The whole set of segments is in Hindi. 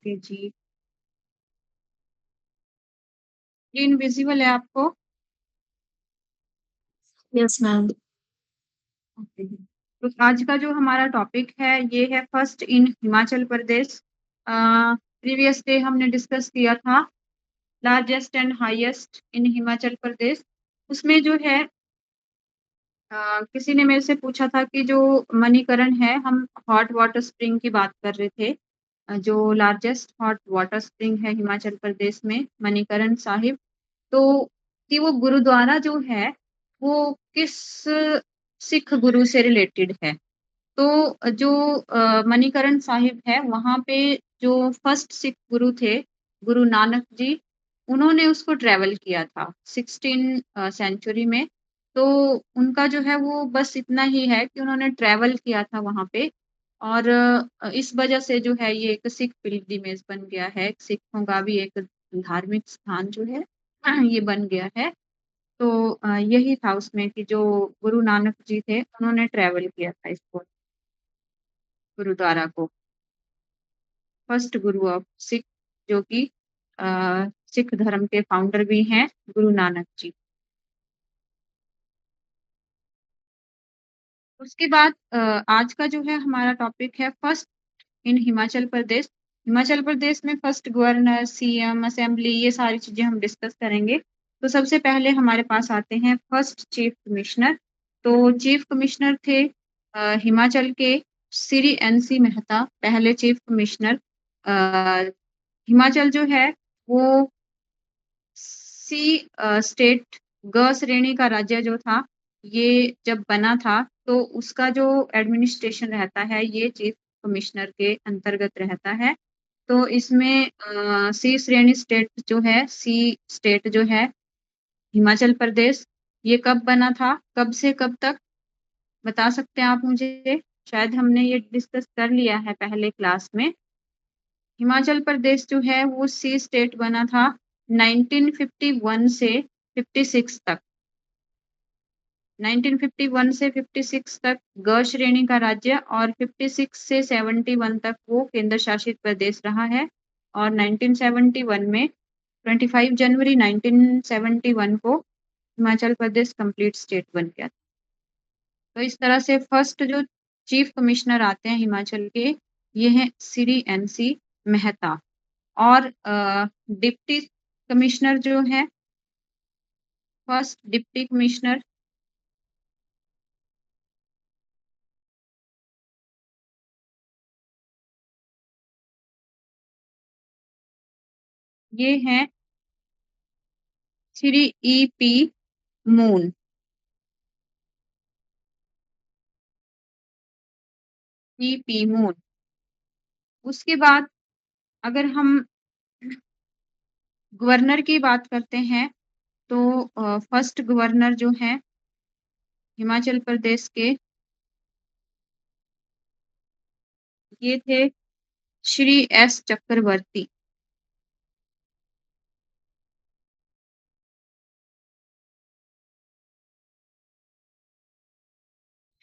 ओके जी। स्क्रीन विजिबल है आपको? Yes ma'am. ओके। तो आज का जो हमारा टॉपिक है ये है first in Himachal Pradesh. Previous day हमने डिस्कस किया था largest and highest in Himachal Pradesh. उसमें जो है किसी ने मेरे से पूछा था कि जो मणिकरण है, हम हॉट वाटर स्प्रिंग की बात कर रहे थे। जो लार्जेस्ट हॉट वाटर स्प्रिंग है हिमाचल प्रदेश में, मणिकरण साहिब। तो कि वो गुरुद्वारा जो है वो किस सिख गुरु से रिलेटेड है। तो जो मणिकरण साहिब है वहाँ पे जो फर्स्ट सिख गुरु थे, गुरु नानक जी, उन्होंने उसको ट्रेवल किया था 16 सेंचुरी में। तो उनका जो है वो बस इतना ही है कि उन्होंने ट्रेवल किया था वहाँ पे। और इस वजह से जो है ये एक सिख पिलग्रिमेज बन गया है, सिखों का भी एक धार्मिक स्थान जो है ये बन गया है। तो यही था उसमें कि जो गुरु नानक जी थे उन्होंने ट्रेवल किया था इसको, गुरुद्वारा को। फर्स्ट गुरु ऑफ सिख, जो कि सिख धर्म के फाउंडर भी हैं, गुरु नानक जी। उसके बाद आज का जो है हमारा टॉपिक है फर्स्ट इन हिमाचल प्रदेश। हिमाचल प्रदेश में फर्स्ट गवर्नर, सीएम, असेंबली, ये सारी चीजें हम डिस्कस करेंगे। तो सबसे पहले हमारे पास आते हैं फर्स्ट चीफ कमिश्नर। तो चीफ कमिश्नर थे हिमाचल के श्री एनसी मेहता, पहले चीफ कमिश्नर। हिमाचल जो है वो सी स्टेट, ग श्रेणी का राज्य जो था, ये जब बना था तो उसका जो एडमिनिस्ट्रेशन रहता है ये चीफ कमिश्नर के अंतर्गत रहता है। तो इसमें सी श्रेणी स्टेट जो है, सी स्टेट जो है हिमाचल प्रदेश, ये कब बना था, कब से कब तक, बता सकते हैं आप मुझे? शायद हमने ये डिस्कस कर लिया है पहले क्लास में। हिमाचल प्रदेश जो है वो सी स्टेट बना था 1951 से 56 तक। 1951 से 56 तक ग श्रेणी का राज्य, और 56 से 71 तक वो केंद्र शासित प्रदेश रहा है। और 1971 में 25 जनवरी 1971 को हिमाचल प्रदेश कंप्लीट स्टेट बन गया। तो इस तरह से फर्स्ट जो चीफ कमिश्नर आते हैं हिमाचल के, ये हैं श्री एनसी मेहता। और डिप्टी कमिश्नर जो है, फर्स्ट डिप्टी कमिश्नर, ये हैं Shri E P moon. E P moon. उसके बाद अगर हम गवर्नर की बात करते हैं तो फर्स्ट गवर्नर जो है हिमाचल प्रदेश के, ये थे श्री एस चक्रवर्ती।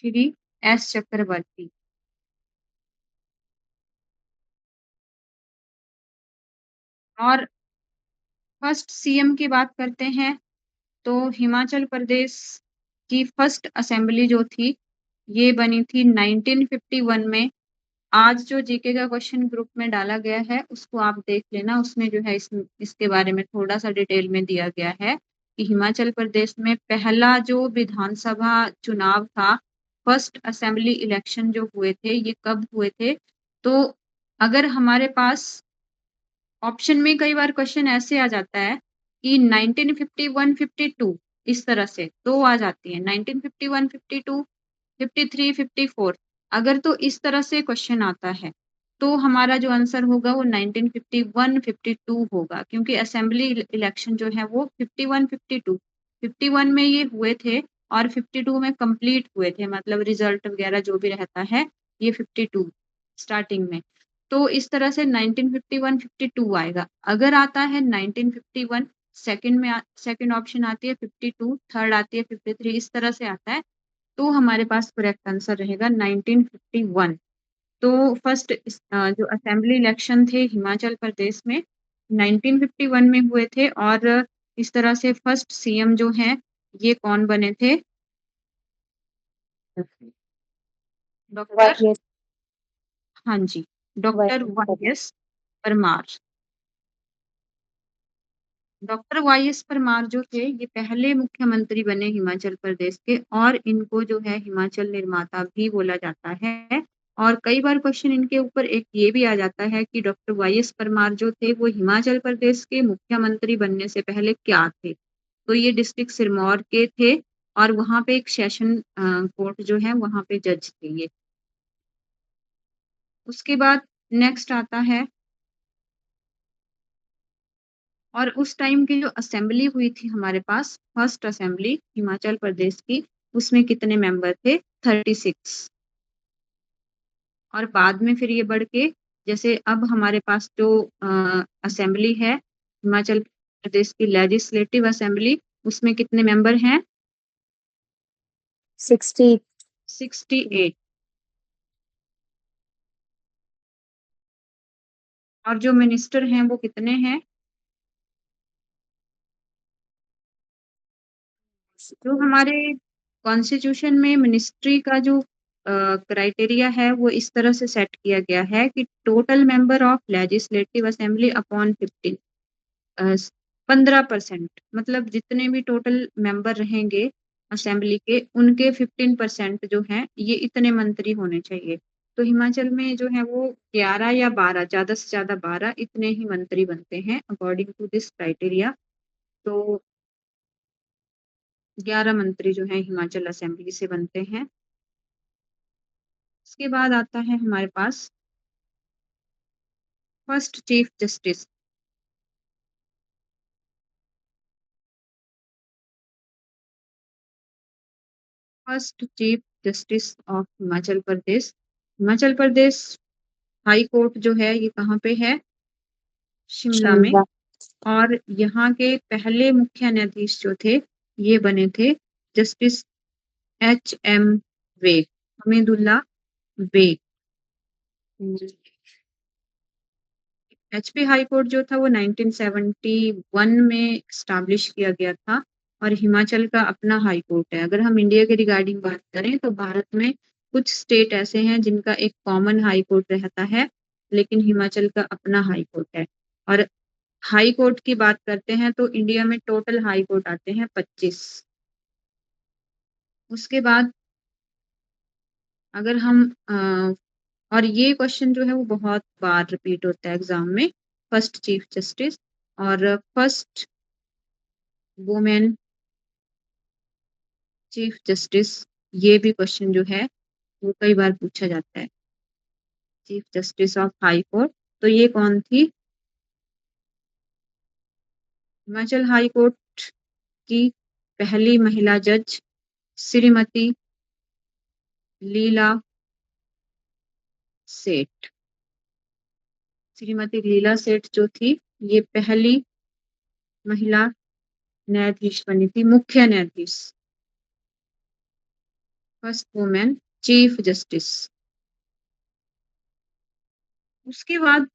श्री एस चक्रवर्ती। और फर्स्ट सीएम की बात करते हैं तो हिमाचल प्रदेश की फर्स्ट असेंबली जो थी ये बनी थी 1951 में। आज जो जीके का क्वेश्चन ग्रुप में डाला गया है उसको आप देख लेना, उसमें जो है इसके बारे में थोड़ा सा डिटेल में दिया गया है कि हिमाचल प्रदेश में पहला जो विधानसभा चुनाव था, फर्स्ट असेंबली इलेक्शन जो हुए थे, ये कब हुए थे। तो अगर हमारे पास ऑप्शन में कई बार क्वेश्चन ऐसे आ जाता है कि 1951 52, इस तरह से दो आ जाती है, 1951 52, 53 54। अगर तो इस तरह से क्वेश्चन आता है तो हमारा जो आंसर होगा वो 1951 52 होगा, क्योंकि असेंबली इलेक्शन जो है वो 51 52, 51 में ये हुए थे और 52 में कंप्लीट हुए थे, मतलब रिजल्ट वगैरह जो भी रहता है ये 52 स्टार्टिंग में। तो इस तरह से 1951 52 आएगा। अगर आता है 1951, सेकंड में सेकंड ऑप्शन आती है 52, थर्ड आती है 53, इस तरह से आता है, तो हमारे पास करेक्ट आंसर रहेगा 1951। तो फर्स्ट जो असेंबली इलेक्शन थे हिमाचल प्रदेश में 1951 में हुए थे और इस तरह से फर्स्ट सीएम जो हैं ये कौन बने थे? डॉक्टर वाईएस हाँ जी, doctor YS YS Parmar. Doctor YS Parmar जो थे ये पहले मुख्यमंत्री बने हिमाचल प्रदेश के और इनको जो है हिमाचल निर्माता भी बोला जाता है। और कई बार क्वेश्चन इनके ऊपर एक ये भी आ जाता है कि डॉक्टर वाईएस परमार जो थे वो हिमाचल प्रदेश के मुख्यमंत्री बनने से पहले क्या थे? तो ये डिस्ट्रिक्ट सिरमौर के थे और वहाँ पे एक सेशन कोर्ट जो है वहाँ पे जज थे ये। उसके बाद नेक्स्ट आता है और उस टाइम की जो असेंबली हुई थी हमारे पास, फर्स्ट असेंबली हिमाचल प्रदेश की, उसमें कितने मेंबर थे? 36। और बाद में फिर ये बढ़ के जैसे अब हमारे पास जो असेंबली है हिमाचल प्रदेश की लेजिस्लेटिव असेंबली, उसमें कितने मेंबर हैं? 60 68। और जो मिनिस्टर हैं वो कितने हैं? जो हमारे कॉन्स्टिट्यूशन में मिनिस्ट्री का जो क्राइटेरिया है वो इस तरह से सेट किया गया है कि total member of legislative assembly upon 15%, मतलब जितने भी टोटल मेंबर रहेंगे असेंबली के उनके 15% जो हैं ये इतने मंत्री होने चाहिए। तो हिमाचल में जो है वो 11 या 12, ज्यादा से ज्यादा 12 इतने ही मंत्री बनते हैं अकॉर्डिंग टू दिस क्राइटेरिया। तो 11 मंत्री जो हैं हिमाचल असेंबली से बनते हैं। इसके बाद आता है हमारे पास first chief justice. First chief justice of Himachal Pradesh. Himachal Pradesh high court जो है ये कहाँ पे है? शिमला में। शिमला और यहाँ के पहले मुख्य न्यायाधीश जो थे ये बने थे जस्टिस एच.एम. वेग, हमीदुल्ला वेग। एचपी हाई कोर्ट जो था वो 1971 में स्टैब्लिश किया गया था और हिमाचल का अपना हाई कोर्ट है। अगर हम इंडिया के रिगार्डिंग बात करें तो भारत में कुछ स्टेट ऐसे हैं जिनका एक कॉमन हाई कोर्ट रहता है, लेकिन हिमाचल का अपना हाई कोर्ट है। और हाई कोर्ट की बात करते हैं तो इंडिया में टोटल हाई कोर्ट आते हैं 25। उसके बाद अगर हम और ये क्वेश्चन जो है वो बहुत बार रिपीट होता है एग्जाम में, फर्स्ट चीफ जस्टिस और फर्स्ट वुमेन चीफ जस्टिस, ये भी क्वेश्चन जो है वो कई बार पूछा जाता है। Chief justice of high court, तो ये कौन थी? हिमाचल हाई कोर्ट की पहली महिला जज श्रीमती लीला सेठ। श्रीमती लीला सेठ जो थी ये पहली महिला न्यायाधीश बनी थी, मुख्य न्यायाधीश, फर्स्ट वुमेन चीफ जस्टिस। उसके बाद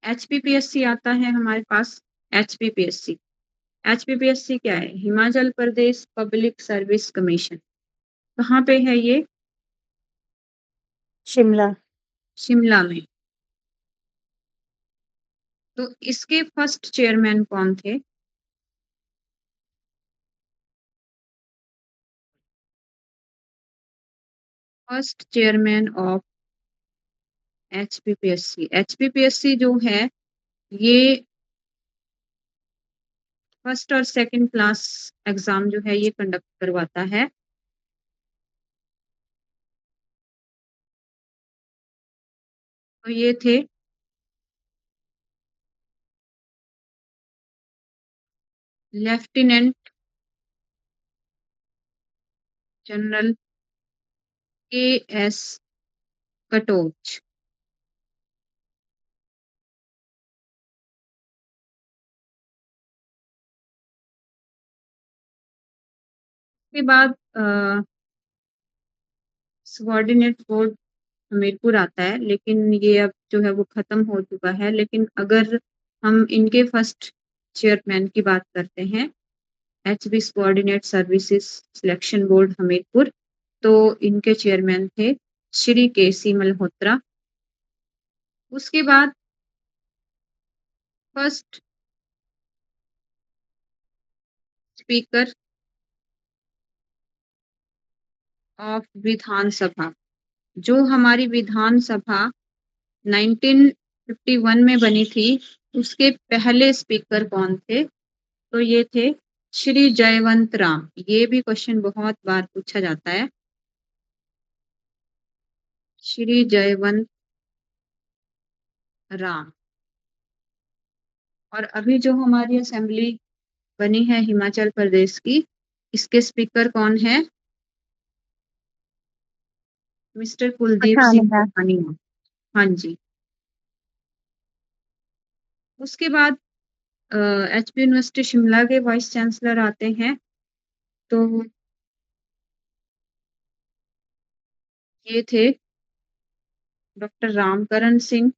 एचपीपीएससी आता है हमारे पास। एचपीपीएससी, एचपीपीएससी क्या है? Himachal Pradesh public service commission. कहाँ पे है ये? शिमला शिमला में। तो इसके फर्स्ट चेयरमैन कौन थे? First chairman of HPPSC. HPPSC जो है ये फर्स्ट और सेकंड क्लास एग्जाम जो है ये कंडक्ट करवाता है। तो ये थे लेफ्टिनेंट जनरल के एस कटोच। के बाद सबऑर्डिनेट बोर्ड हमीरपुर आता है, लेकिन ये अब जो है वो खत्म हो चुका है। लेकिन अगर हम इनके फर्स्ट चेयरमैन की बात करते हैं, HB coordinate services selection board Hamirpur, तो इनके चेयरमैन थे श्री केसी मल्होत्रा। उसके बाद फर्स्ट स्पीकर ऑफ विधानसभा, जो हमारी विधानसभा 1951 में बनी थी, उसके पहले स्पीकर कौन थे? तो ये थे श्री जयवंत राम। ये भी क्वेश्चन बहुत बार पूछा जाता है। श्री जयवंत राम। और अभी जो हमारी असेंबली बनी है हिमाचल प्रदेश की, इसके स्पीकर कौन है? मिस्टर कुलदीप सिंह पठानिया। पठानिया। हाँ जी। उसके बाद एचपी यूनिवर्सिटी शिमला के वाइस चांसलर आते हैं, तो ये थे doctor Ramkaran Singh.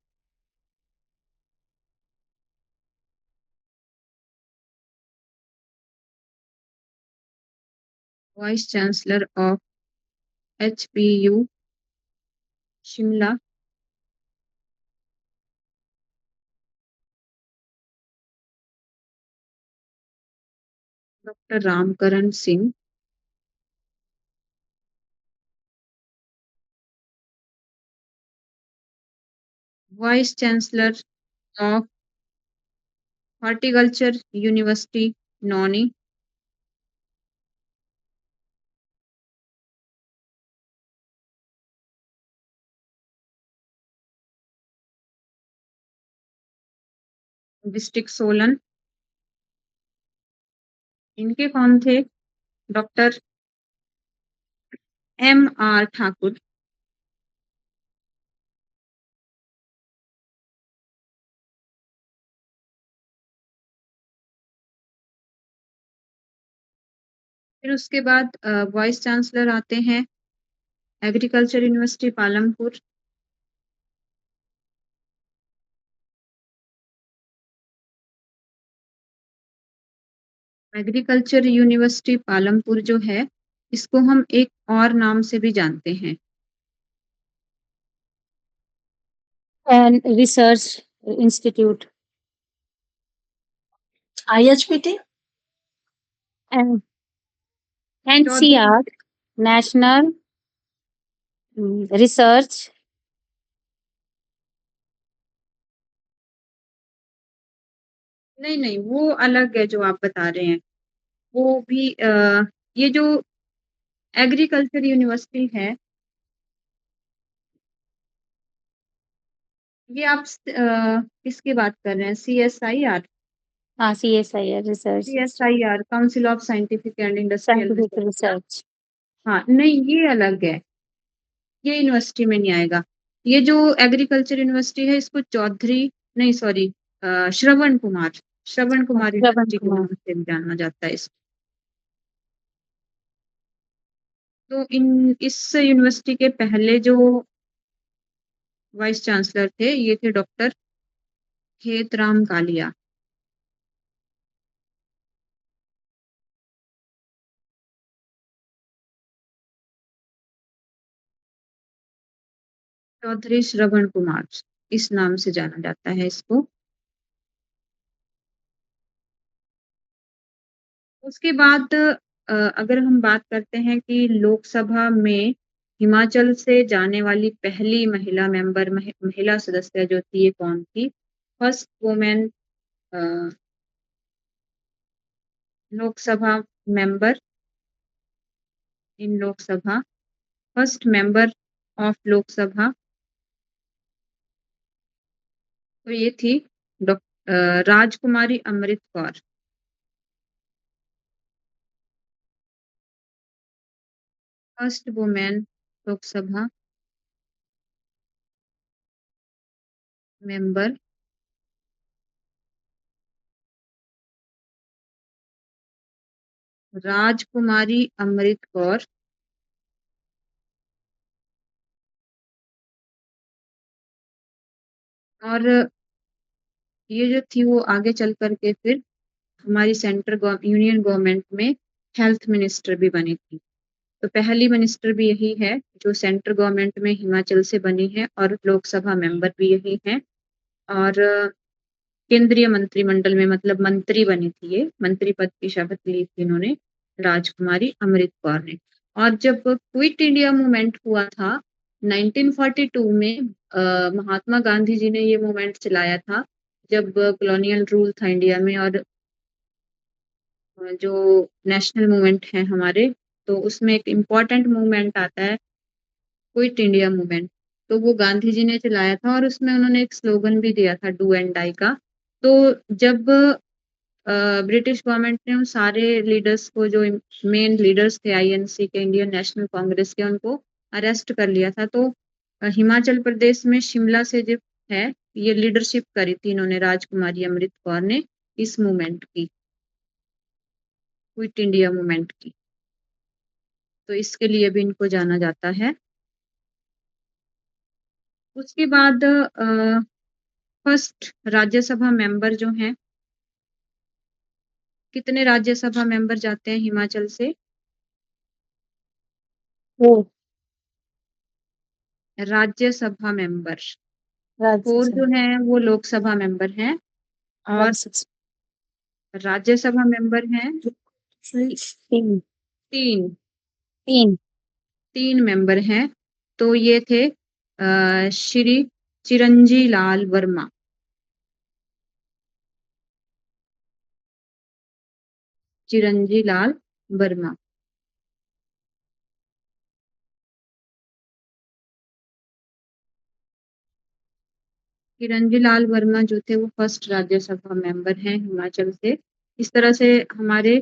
Vice chancellor of HPU Shimla. Doctor Ramkaran Singh. Vice chancellor of horticulture university Nauni. District Solan. इनके कौन थे? Doctor M R Thakur. फिर उसके बाद वाइस चांसलर आते हैं agriculture university Palampur. Agriculture university Palampur जो है, इसको हम एक और नाम से भी जानते हैं। And research institute, IHPT, and Chaudhary. NCR, national research. नहीं नहीं, वो अलग है जो आप बता रहे हैं। वो भी ये जो एग्रीकल्चर यूनिवर्सिटी है, ये आप किसकी बात कर रहे हैं? CSIR। हाँ, CSIR research CSIR council of scientific and industrial scientific research ना? रिसर्च। हाँ नहीं, ये अलग है, ये यूनिवर्सिटी में नहीं आएगा। ये जो एग्रीकल्चर यूनिवर्सिटी है, इसको चौधरी, नहीं सॉरी, श्रवण कुमार श्रवण यूनिवर्सिटी के कुमार। नाम से भी जाना जाता है इसको। तो इन इस यूनिवर्सिटी के पहले जो वाइस चांसलर थे, ये थे डॉक्टर खेतराम कालिया। चौधरी श्रवण कुमार, इस नाम से जाना जाता है इसको। उसके बाद अगर हम बात करते हैं कि लोकसभा में हिमाचल से जाने वाली पहली महिला मेंबर, महिला सदस्य जो थी, ये कौन थी? First women Lok Sabha member in Lok Sabha, first member of Lok Sabha, तो ये थी Rajkumari Amrit Kaur. First women Lok Sabha member, Rajkumari Amrit Kaur. और ये जो थी वो आगे चल कर के फिर हमारी यूनियन गवर्नमेंट में हेल्थ मिनिस्टर भी बनी थी। तो पहली मिनिस्टर भी यही है जो सेंट्रल गवर्नमेंट में हिमाचल से बनी है, और लोकसभा मेंबर भी यही है। और केंद्रीय मंत्रिमंडल में मतलब मंत्री बनी थी, ये मंत्री पद की शपथ ली थी इन्होंने, राजकुमारी अमृत कौर ने। और जब क्विट इंडिया मूवमेंट हुआ था 1942 में, महात्मा गांधी जी ने ये मूवमेंट चलाया था, जब कॉलोनियल रूल था इंडिया में, और जो नेशनल मूवमेंट है हमारे, तो उसमें एक इम्पॉर्टेंट मूवमेंट आता है क्विट इंडिया मूवमेंट। तो वो गांधी जी ने चलाया था, और उसमें उन्होंने एक स्लोगन भी दिया था, डू एंड डाई का। तो जब ब्रिटिश गवर्नमेंट ने उन सारे लीडर्स को, जो मेन लीडर्स थे आईएनसी के, इंडियन नेशनल कांग्रेस के, उनको अरेस्ट कर लिया था। तो हिमाचल प्रदेश में शिमला से जो है, ये लीडरशिप करी थी इन्होंने, राजकुमारी अमृत कौर ने, इस मूवमेंट की, क्विट इंडिया मूवमेंट की। तो इसके लिए भी इनको जाना जाता है। उसके बाद फर्स्ट राज्यसभा मेंबर जो हैं, कितने राज्यसभा मेंबर जाते हैं हिमाचल से? Four. Rajya Sabha member. Four Rajya Sabha. जो है वो लोकसभा मेंबर हैं, और राज्यसभा। राज्यसभा मेंबर हैं तीन। तीन। तीन। तीन मेंबर हैं। तो ये थे श्री चिरंजी लाल वर्मा। चिरंजी लाल वर्मा। चिरंजी लाल वर्मा जो थे वो फर्स्ट राज्यसभा मेंबर हैं हिमाचल से। इस तरह से हमारे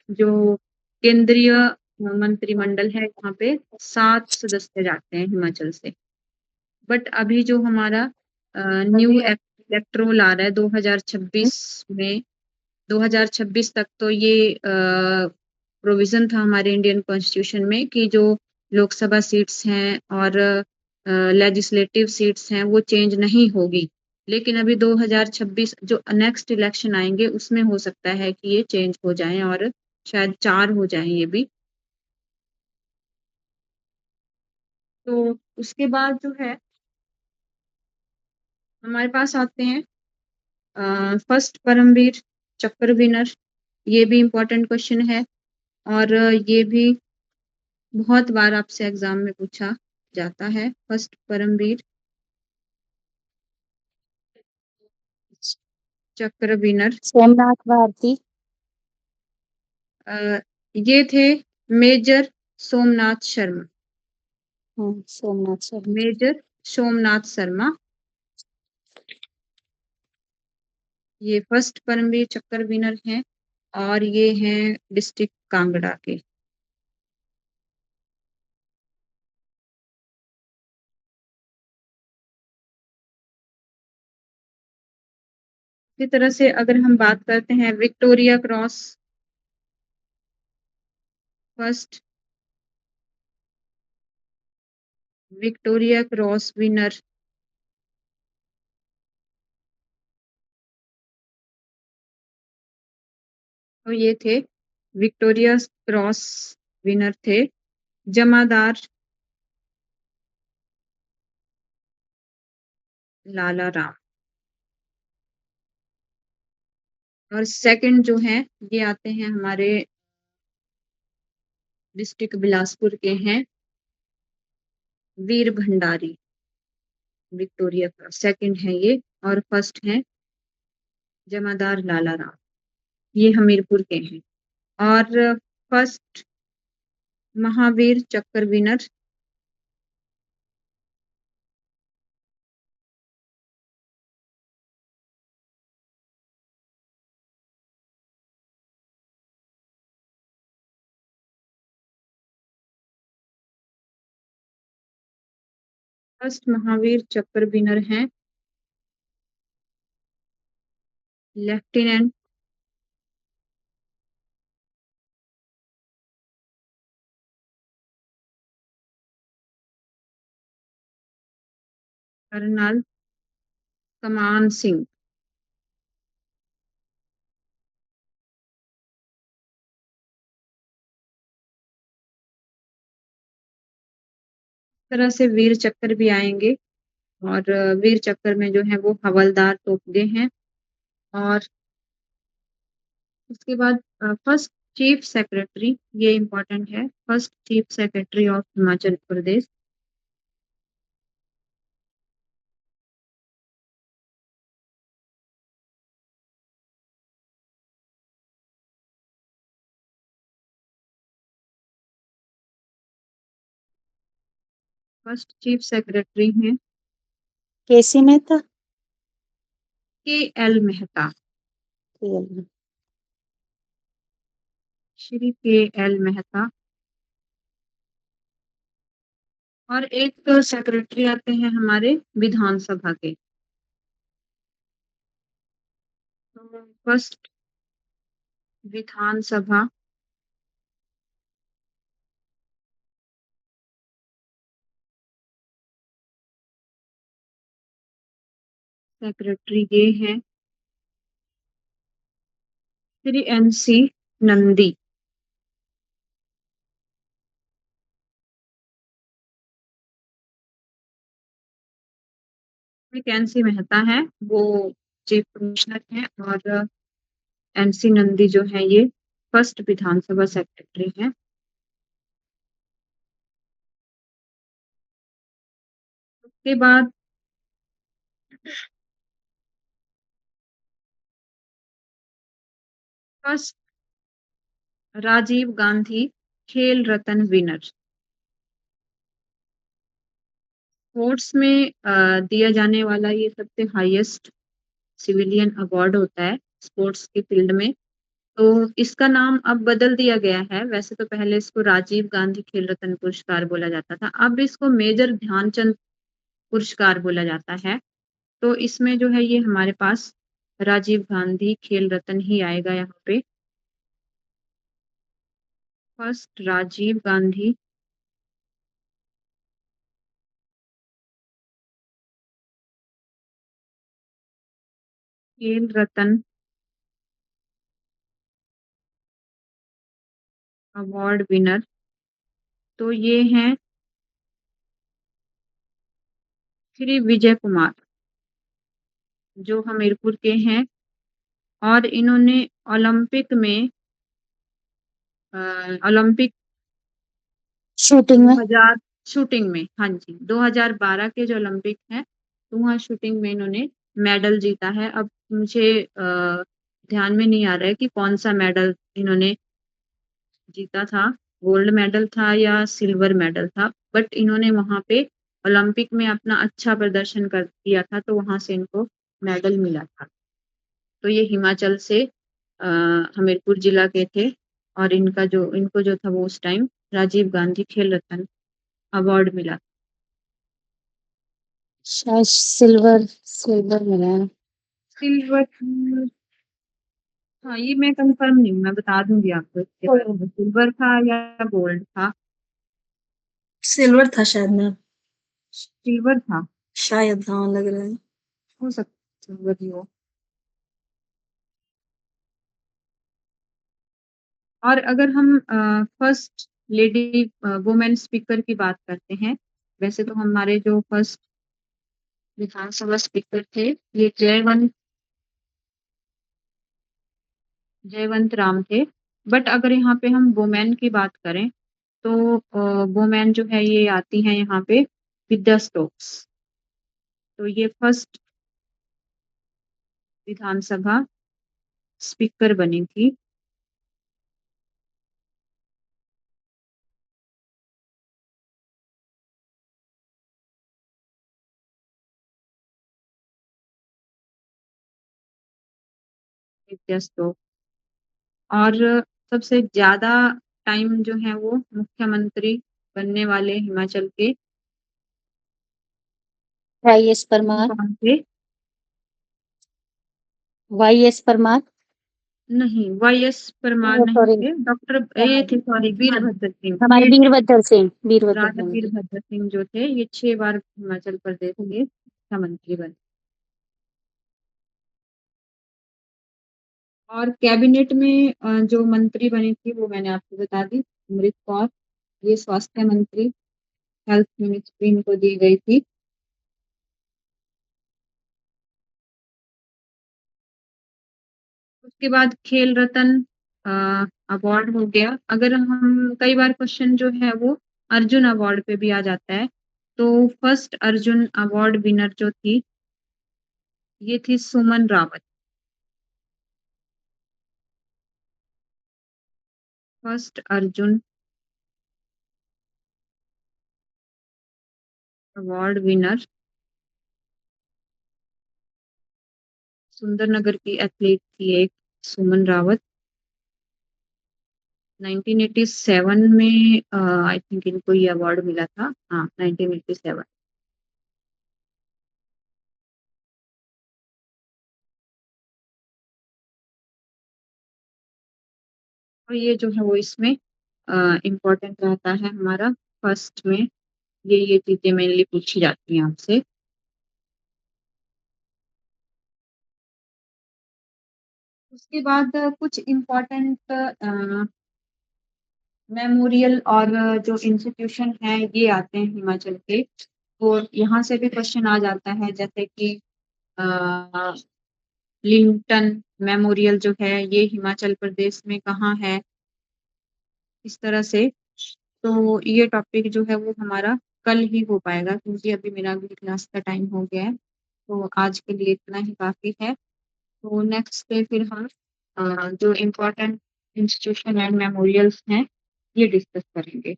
जो केंद्रीय मंत्रिमंडल है, यहाँ पे 7 सदस्य जाते हैं हिमाचल से। बट अभी जो हमारा न्यू इलेक्टोरल आ रहा है 2026 में, 2026 तक तो ये प्रोविजन था हमारे इंडियन कॉन्स्टिट्यूशन में कि जो लोकसभा सीट्स हैं और लेजिस्लेटिव सीट्स हैं वो चेंज नहीं होगी। लेकिन अभी 2026 जो नेक्स्ट इलेक्शन आएंगे उसमें हो सकता है कि ये चेंज हो जाएं, और शायद 4 हो जाएं ये भी। तो उसके बाद जो है हमारे पास आते हैं फर्स्ट परमवीर चक्र विनर। ये भी इम्पोर्टेंट क्वेश्चन है, और ये भी बहुत बार आपसे एग्जाम में पूछा जाता है। फर्स्ट परमवीर चक्र विनर सोमनाथ भारती। ये थे मेजर सोमनाथ शर्मा। सोमनाथ शर्मा। मेजर सोमनाथ शर्मा, ये फर्स्ट परमवीर चक्र विनर हैं, और ये हैं डिस्ट्रिक्ट कांगड़ा के। इसी तरह से अगर हम बात करते हैं Victoria cross, first Victoria cross winner, तो ये थे विक्टोरिया क्रॉस विनर थे जमादार लाला राम। और सेकंड जो है ये आते हैं हमारे डिस्ट्रिक्ट बिलासपुर के हैं, वीर भंडारी। विक्टोरिया क्रॉस सेकंड है ये, और फर्स्ट है जमादार लाला राम, ये हमीरपुर के हैं। और फर्स्ट महावीर चक्र विनर, फर्स्ट महावीर चक्र विनर हैं लेफ्टिनेंट कर्नल समान सिंह। तरह से वीर चक्र भी आएंगे, और वीर चक्र में जो है वो हवलदार तोपगे हैं। और उसके बाद फर्स्ट चीफ सेक्रेटरी, ये इम्पोर्टेंट है, first chief secretary of Himachal Pradesh. First chief secretary हैं केसी मेहता। के एल मेहता, KL। श्री के एल मेहता। और एक सेक्रेटरी आते हैं हमारे विधानसभा के। फर्स्ट विधानसभा सेक्रेटरी ये हैं श्री NC नंदी। NC मेहता है, वो चीफ कमिश्नर हैं, और NC नंदी जो है ये फर्स्ट विधानसभा सेक्रेटरी हैं। उसके बाद फर्स्ट राजीव गांधी खेल रत्न विनर। स्पोर्ट्स में दिया जाने वाला ये सबसे हाईएस्ट सिविलियन अवार्ड होता है स्पोर्ट्स की फील्ड में। तो इसका नाम अब बदल दिया गया है, वैसे तो पहले इसको राजीव गांधी खेल रत्न पुरस्कार बोला जाता था, अब इसको मेजर ध्यानचंद पुरस्कार बोला जाता है। तो इसमें जो है ये हमारे पास राजीव गांधी खेल रत्न ही आएगा यहाँ पे। फर्स्ट राजीव गांधी खेल रत्न अवार्ड विनर, तो ये हैं श्री विजय कुमार, जो हमीरपुर के हैं। और इन्होंने ओलंपिक में ओलंपिक शूटिंग में। 2000 शूटिंग में, हाँ जी, 2012 के जो ओलंपिक है, तो वहाँ शूटिंग में इन्होंने मेडल जीता है। अब मुझे ध्यान में नहीं आ रहा है कि कौन सा मेडल इन्होंने जीता था, गोल्ड मेडल था या सिल्वर मेडल था, बट इन्होंने वहाँ पे ओलंपिक में अपना अच्छा प्रदर्शन कर दिया था, तो वहां से इनको मेडल मिला था। तो ये हिमाचल से हमीरपुर जिला के थे, और इनको जो था वो उस टाइम राजीव गांधी खेल रत्न अवार्ड मिला। शायद सिल्वर सिल्वर मिला है। सिल्वर, हाँ ये मैं कंफर्म नहीं हूँ, मैं बता दूंगी आपको इसके बारे में, सिल्वर था या गोल्ड था। सिल्वर था शायद मैम। सिल्वर था, शायद, हाँ लग रहा है। हो सकता है सिल्वर ही हो। और अगर हम फर्स्ट लेडी वुमेन स्पीकर की बात करते हैं, वैसे तो हमारे जो फर्स्ट विधानसभा स्पीकर थे ये जयवंत राम थे। बट अगर यहाँ पे हम वुमेन की बात करें, तो वुमेन जो है ये आती है यहाँ पे विद्या स्टोक्स। तो ये फर्स्ट विधानसभा स्पीकर बनी थी। विद्या स्टोक्स। और सबसे ज्यादा टाइम जो है वो मुख्यमंत्री बनने वाले हिमाचल के YS परमार। कौन थे? YS परमार। नहीं, YS परमार नहीं सॉरी, थे, डॉक्टर ये थे, सॉरी, वीरभद्र सिंह। हमारे ये वीरभद्र सिंह। वीरभद्र राजा सिंह। वीरभद्र सिंह जो थे, ये 6 बार हिमाचल प्रदेश के मुख्यमंत्री बने। और कैबिनेट में जो मंत्री बनी थी वो मैंने आपको बता दी, अमृत कौर, ये स्वास्थ्य मंत्री, हेल्थ मिनिस्ट्री इनको दी गई थी। उसके बाद खेल रत्न अवार्ड हो गया। अगर हम कई बार क्वेश्चन जो है वो अर्जुन अवार्ड पे भी आ जाता है, तो फर्स्ट अर्जुन अवार्ड विनर जो थी, ये थी Suman Rawat. First Arjuna award winner Sundernagar की एथलीट थी एक, सुमन रावत। 1987 में आई थिंक इनको ये अवार्ड मिला था, हाँ 1987। और ये जो है वो इसमें इम्पोर्टेंट रहता है हमारा, फर्स्ट में ये चीजें मेनली पूछी जाती हैं आपसे। उसके बाद कुछ इम्पोर्टेंट मेमोरियल और जो इंस्टीट्यूशन है ये आते हैं हिमाचल के, तो यहाँ से भी क्वेश्चन आ जाता है, जैसे कि लिंटन मेमोरियल जो है ये हिमाचल प्रदेश में कहाँ है, इस तरह से। तो ये टॉपिक जो है वो हमारा कल ही हो पाएगा, क्योंकि अभी मेरा अगली क्लास का टाइम हो गया है। तो आज के लिए इतना ही काफी है। तो नेक्स्ट पे फिर हम जो इम्पोर्टेंट इंस्टीट्यूशन एंड मेमोरियल्स हैं ये डिस्कस करेंगे।